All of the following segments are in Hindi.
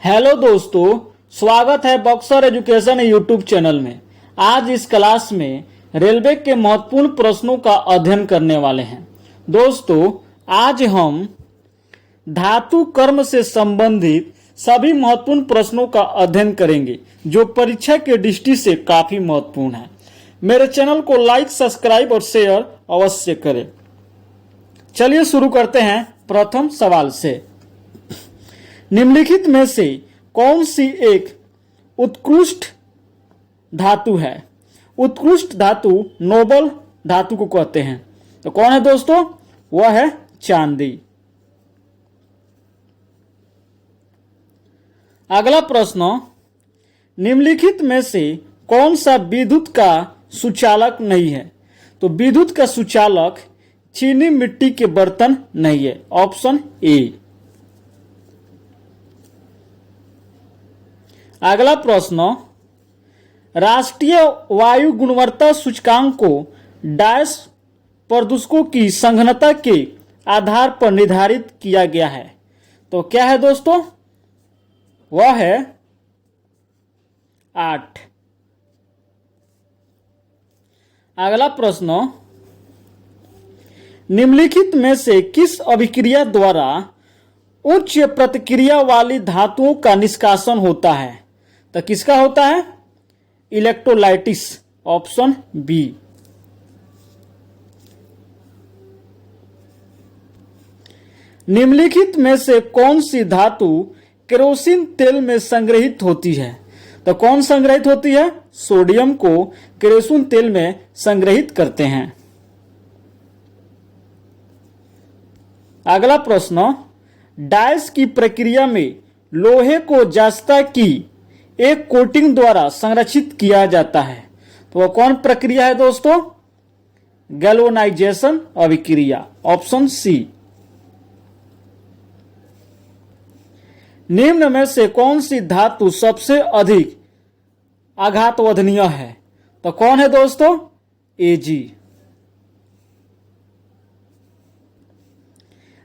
हेलो दोस्तों, स्वागत है बॉक्सर एजुकेशन यूट्यूब चैनल में। आज इस क्लास में रेलवे के महत्वपूर्ण प्रश्नों का अध्ययन करने वाले हैं। दोस्तों, आज हम धातु कर्म से संबंधित सभी महत्वपूर्ण प्रश्नों का अध्ययन करेंगे जो परीक्षा के दृष्टि से काफी महत्वपूर्ण है। मेरे चैनल को लाइक, सब्सक्राइब और शेयर अवश्य करें। चलिए शुरू करते हैं प्रथम सवाल से। निम्नलिखित में से कौन सी एक उत्कृष्ट धातु है? उत्कृष्ट धातु नोबल धातु को कहते हैं। तो कौन है दोस्तों? वह है चांदी। अगला प्रश्न, निम्नलिखित में से कौन सा विद्युत का सुचालक नहीं है? तो विद्युत का सुचालक चीनी मिट्टी के बर्तन नहीं है। Option A. अगला प्रश्न, राष्ट्रीय वायु गुणवत्ता सूचकांक को डैश प्रदूषकों की सघनता के आधार पर निर्धारित किया गया है। तो क्या है दोस्तों? वह है 8। अगला प्रश्न, निम्नलिखित में से किस अभिक्रिया द्वारा उच्च प्रतिक्रिया वाली धातुओं का निष्कासन होता है? तो किसका होता है? इलेक्ट्रोलाइटिस। Option B. निम्नलिखित में से कौन सी धातु केरोसिन तेल में संग्रहित होती है? तो कौन संग्रहित होती है? सोडियम को केरोसिन तेल में संग्रहित करते हैं। अगला प्रश्न, डाइस की प्रक्रिया में लोहे को जस्ता की एक कोटिंग द्वारा संरक्षित किया जाता है। तो वह कौन प्रक्रिया है दोस्तों? गैल्वेनाइजेशन अभिक्रिया। Option C. निम्न में से कौन सी धातु सबसे अधिक आघातवधनीय है? तो कौन है दोस्तों? एजी।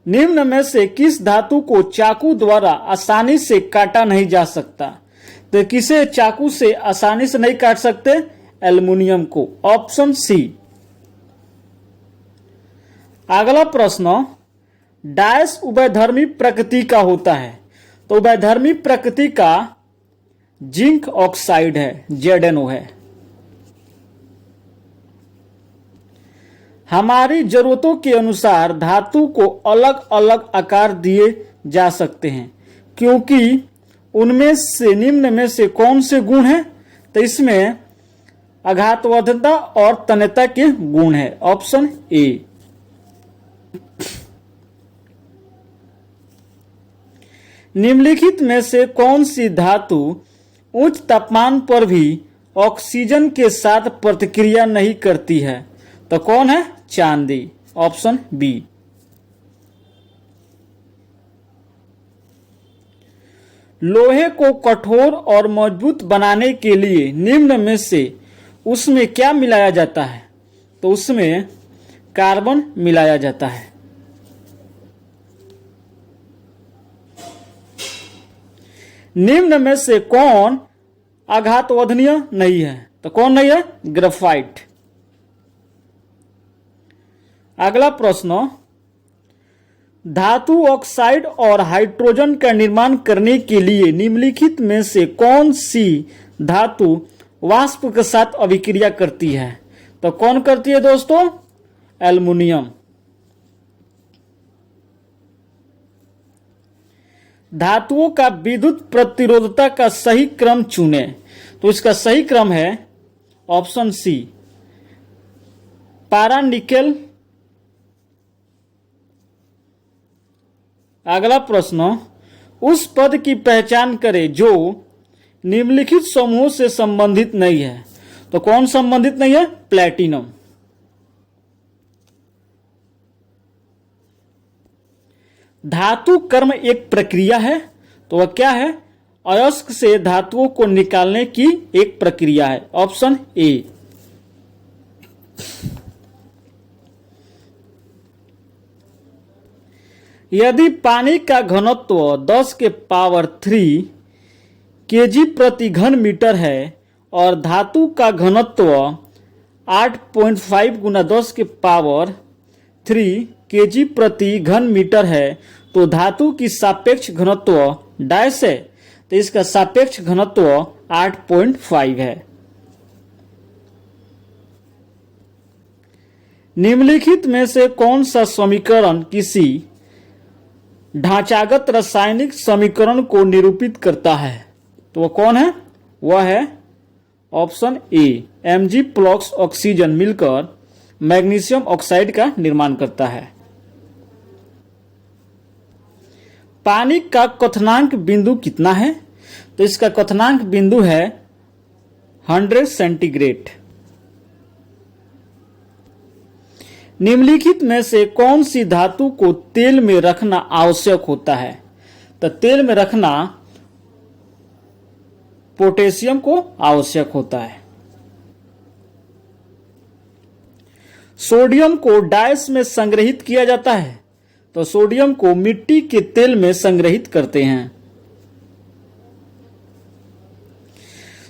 निम्न में से किस धातु को चाकू द्वारा आसानी से काटा नहीं जा सकता? तो किसे चाकू से आसानी से नहीं काट सकते? एल्युमिनियम को। Option C. अगला प्रश्न, डाइस उभयधर्मी प्रकृति का होता है। तो उभयधर्मी प्रकृति का जिंक ऑक्साइड है, ZnO है। हमारी जरूरतों के अनुसार धातु को अलग अलग आकार दिए जा सकते हैं क्योंकि उनमें से निम्न में से कौन से गुण हैं? तो इसमें आघातवर्धकता और तन्यता के गुण है। Option A. निम्नलिखित में से कौन सी धातु उच्च तापमान पर भी ऑक्सीजन के साथ प्रतिक्रिया नहीं करती है? तो कौन है? चांदी। Option B. लोहे को कठोर और मजबूत बनाने के लिए निम्न में से उसमें क्या मिलाया जाता है? तो उसमें कार्बन मिलाया जाता है। निम्न में से कौन आघातवर्धनीय नहीं है? तो कौन नहीं है? ग्रेफाइट। अगला प्रश्न, धातु ऑक्साइड और हाइड्रोजन का निर्माण करने के लिए निम्नलिखित में से कौन सी धातु वाष्प के साथ अभिक्रिया करती है? तो कौन करती है दोस्तों? एल्युमिनियम। धातुओं का विद्युत प्रतिरोधकता का सही क्रम चुने। तो इसका सही क्रम है ऑप्शन सी, पारा निकेल। अगला प्रश्न, उस पद की पहचान करें जो निम्नलिखित समूहों से संबंधित नहीं है। तो कौन संबंधित नहीं है? प्लैटिनम। धातु कर्म एक प्रक्रिया है। तो वह क्या है? अयस्क से धातुओं को निकालने की एक प्रक्रिया है। Option A. यदि पानी का घनत्व 10 के पावर 3 केजी प्रति घन मीटर है और धातु का घनत्व 8.5 गुना 10 के पावर 3 केजी प्रति घन मीटर है, तो धातु की सापेक्ष घनत्व डैश है, तो इसका सापेक्ष घनत्व 8.5 है। निम्नलिखित में से कौन सा समीकरण किसी ढांचागत रासायनिक समीकरण को निरूपित करता है? तो वह कौन है? वह है option A, Mg plus oxygen मिलकर मैग्नीशियम ऑक्साइड का निर्माण करता है। पानी का क्वथनांक बिंदु कितना है? तो इसका क्वथनांक बिंदु है 100 सेंटीग्रेड। निम्नलिखित में से कौन सी धातु को तेल में रखना आवश्यक होता है? तो तेल में रखना पोटेशियम को आवश्यक होता है। सोडियम को डैश में संग्रहित किया जाता है, तो सोडियम को मिट्टी के तेल में संग्रहित करते हैं।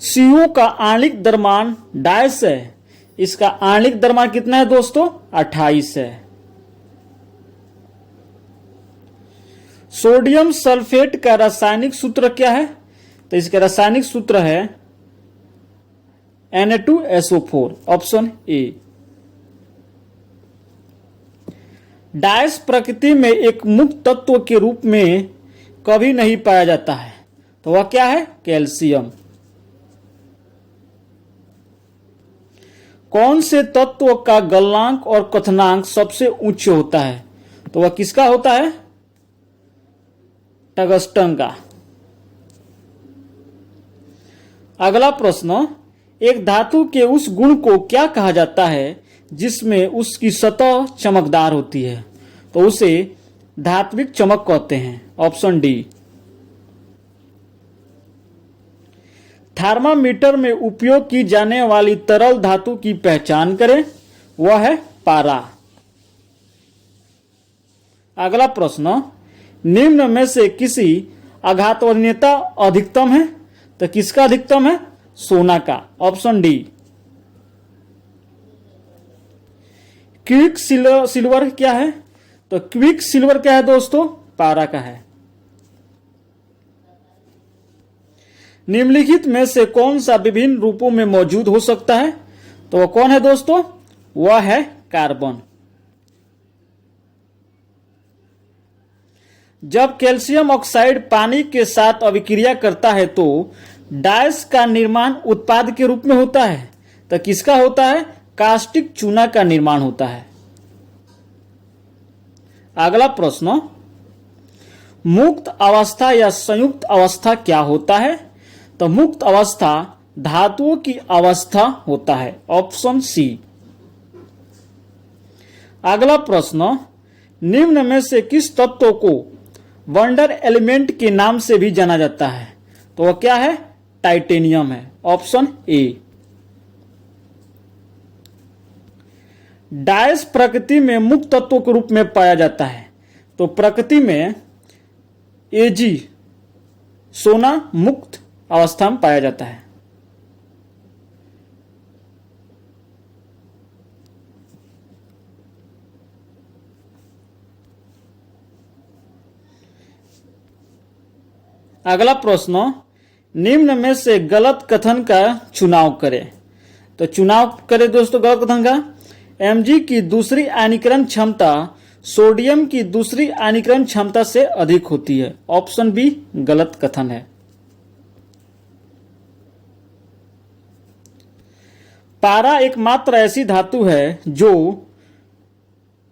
CO का आणविक द्रव्यमान डैश है, इसका आणविक द्रव्यमान कितना है दोस्तों? 28 है। सोडियम सल्फेट का रासायनिक सूत्र क्या है? तो इसका रासायनिक सूत्र है Na2SO4, ऑप्शन ए। डैश प्रकृति में एक मुक्त तत्व के रूप में कभी नहीं पाया जाता है, तो वह क्या है? कैल्शियम। कौन से तत्व का गलनांक और क्वथनांक सबसे उच्च होता है? तो वह किसका होता है? टंगस्टन का। अगला प्रश्न, एक धातु के उस गुण को क्या कहा जाता है जिसमें उसकी सतह चमकदार होती है? तो उसे धात्विक चमक कहते हैं, ऑप्शन डी। थर्मामीटर में उपयोग की जाने वाली तरल धातु की पहचान करें, वह है पारा। अगला प्रश्न, निम्न में से किसी आघातवरीयता अधिकतम है? तो किसका अधिकतम है? सोना का, ऑप्शन डी। क्विक सिल्वर क्या है? तो क्विक सिल्वर क्या है दोस्तों? पारा का है। निम्नलिखित में से कौन सा विभिन्न रूपों में मौजूद हो सकता है? तो वह कौन है दोस्तों? वह है कार्बन। जब कैल्शियम ऑक्साइड पानी के साथ अभिक्रिया करता है तो डैश का निर्माण उत्पाद के रूप में होता है, तो किसका होता है? कास्टिक चूना का निर्माण होता है। अगला प्रश्न, मुक्त अवस्था या संयुक्त अवस्था क्या होता है? तो मुक्त अवस्था धातुओं की अवस्था होता है, ऑप्शन सी। अगला प्रश्न, निम्न में से किस तत्व को वंडर एलिमेंट के नाम से भी जाना जाता है? तो वह क्या है? टाइटेनियम है, ऑप्शन ए। डैश प्रकृति में मुक्त तत्व के रूप में पाया जाता है, तो प्रकृति में Ag सोना मुक्त अवस्था में पाया जाता है। अगला प्रश्न, निम्न में से गलत कथन का चुनाव करें। तो चुनाव करें दोस्तों गलत कथन का। Mg की दूसरी आयनीकरण क्षमता सोडियम की दूसरी आयनीकरण क्षमता से अधिक होती है, ऑप्शन बी गलत कथन है। पारा एकमात्र ऐसी धातु है जो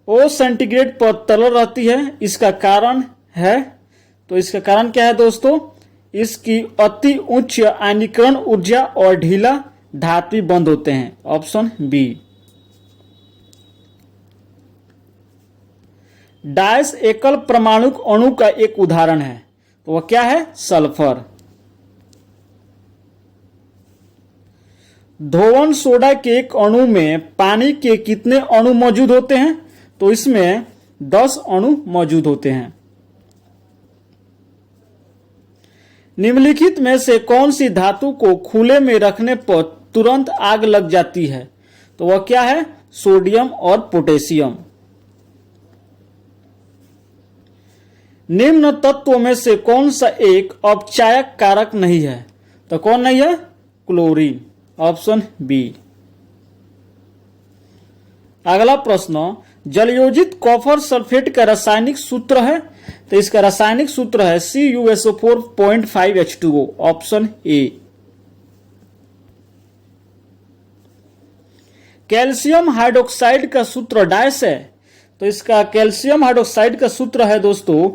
O सेंटीग्रेड पर तरल रहती है, इसका कारण है, तो इसका कारण क्या है दोस्तों? इसकी अति उच्च आयनीकरण ऊर्जा और ढीला धात्वी बंध होते हैं, ऑप्शन बी। डैश एकल परमाणुक अणु का एक उदाहरण है, तो वह क्या है? सल्फर। धोवन सोडा के एक अणु में पानी के कितने अणु मौजूद होते हैं? तो इसमें 10 अणु मौजूद होते हैं। निम्नलिखित में से कौन सी धातु को खुले में रखने पर तुरंत आग लग जाती है? तो वह क्या है? सोडियम और पोटेशियम। निम्न तत्वों में से कौन सा एक अपचायक कारक नहीं है? तो कौन नहीं है? Chlorine, option B. अगला प्रश्न, जलयोजित कॉपर सल्फेट का रासायनिक सूत्र है? तो इसका रासायनिक सूत्र है CuSO4.5H2O, option A. Calcium hydroxide का सूत्र डैश है? तो इसका कैल्शियम हाइड्रोक्साइड का सूत्र है दोस्तों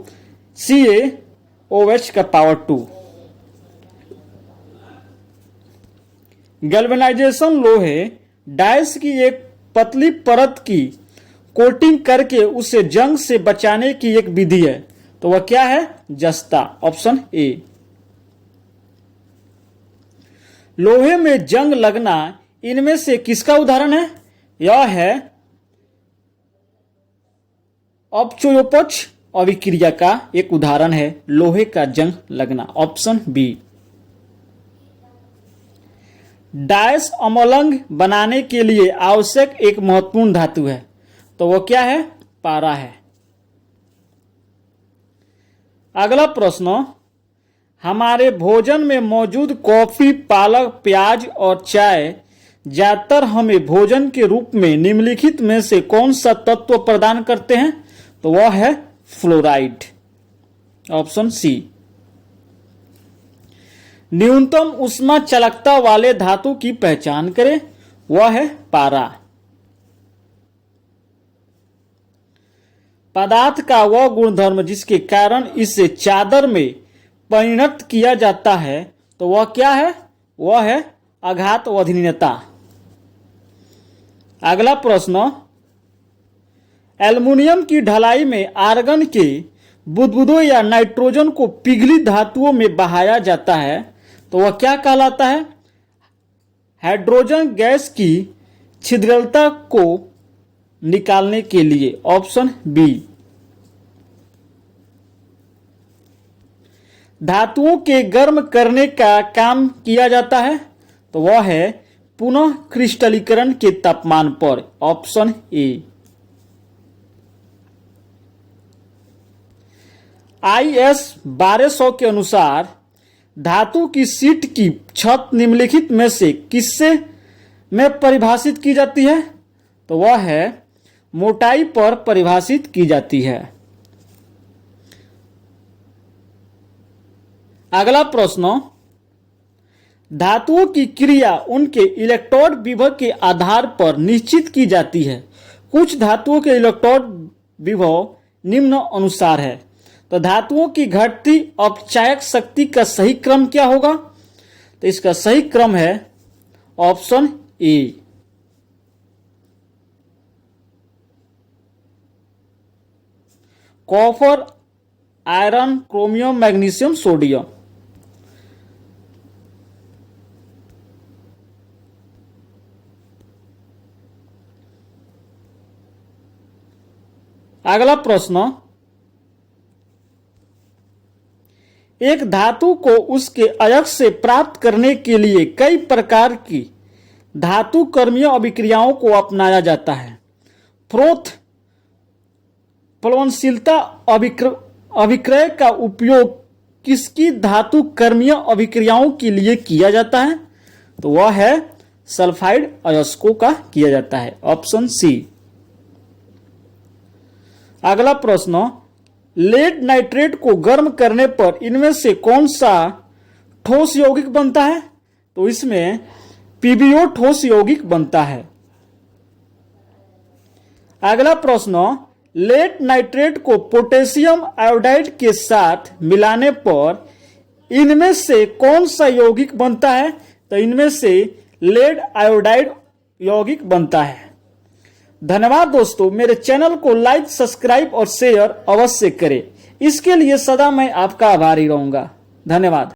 CaOH⁻²। गैल्वेनाइजेशन लोहे डैश की एक पतली परत की कोटिंग करके उसे जंग से बचाने की एक विधि है। तो वह क्या है? जस्ता, ऑप्शन ए। लोहे में जंग लगना इनमें से किसका उदाहरण है? यह है अपचयोपच अभिक्रिया का एक उदाहरण है लोहे का जंग लगना, ऑप्शन बी। डैश अम्लंग बनाने के लिए आवश्यक एक महत्वपूर्ण धातु है। तो वो क्या है? पारा है। अगला प्रश्न, हमारे भोजन में मौजूद कॉफी, पालक, प्याज और चाय ज्यादातर हमें भोजन के रूप में निम्नलिखित में से कौन सा तत्व प्रदान करते हैं? तो वह है फ्लोराइड, ऑप्शन सी। न्यूनतम ऊष्मा चालकता वाले धातु की पहचान करें। वह है पारा। पदार्थ का वह गुणधर्म जिसके कारण इसे चादर में परिणत किया जाता है, तो वह क्या है? वह है आघातवधनीयता। अगला प्रश्न, एल्युमिनियम की ढलाई में आर्गन के बुदबुदों या नाइट्रोजन को पिघली धातुओं में बहाया जाता है। तो वह क्या कहलाता है? हाइड्रोजन गैस की छिद्रलता को निकालने के लिए, ऑप्शन बी। धातुओं के गर्म करने का काम किया जाता है। तो वह है पुनः क्रिस्टलीकरण के तापमान पर, ऑप्शन ए। IS 1200 के अनुसार धातु की शीट की छत निम्नलिखित में से किससे में परिभाषित की जाती है? तो वह है मोटाई पर परिभाषित की जाती है। अगला प्रश्न, धातुओं की क्रिया उनके इलेक्ट्रोड विभव के आधार पर निश्चित की जाती है। कुछ धातुओं के इलेक्ट्रोड विभव निम्न अनुसार है। तो धातुओं की घटती अपचायक शक्ति का सही क्रम क्या होगा? तो इसका सही क्रम है option A. Copper, iron, chromium, magnesium, sodium. अगला प्रश्न, एक धातु को उसके अयस्क से प्राप्त करने के लिए कई प्रकार की धातु कर्मीय अभिक्रियाओं को अपनाया जाता है। फ्रोथ प्लवनशीलता अभिक्रय का उपयोग किसकी धातु कर्मीय अभिक्रियाओं के लिए किया जाता है? तो वह है सल्फाइड अयस्कों का किया जाता है, ऑप्शन सी। अगला प्रश्न, लेड नाइट्रेट को गर्म करने पर इनमें से कौन सा ठोस यौगिक बनता है? तो इसमें PbO ठोस यौगिक बनता है। अगला प्रश्न, लेड नाइट्रेट को पोटेशियम आयोडाइड के साथ मिलाने पर इनमें से कौन सा यौगिक बनता है? तो इनमें से लेड आयोडाइड यौगिक बनता है। धन्यवाद दोस्तों, मेरे चैनल को लाइक, सब्सक्राइब और शेयर अवश्य करें। इसके लिए सदा मैं आपका आभारी रहूंगा। धन्यवाद।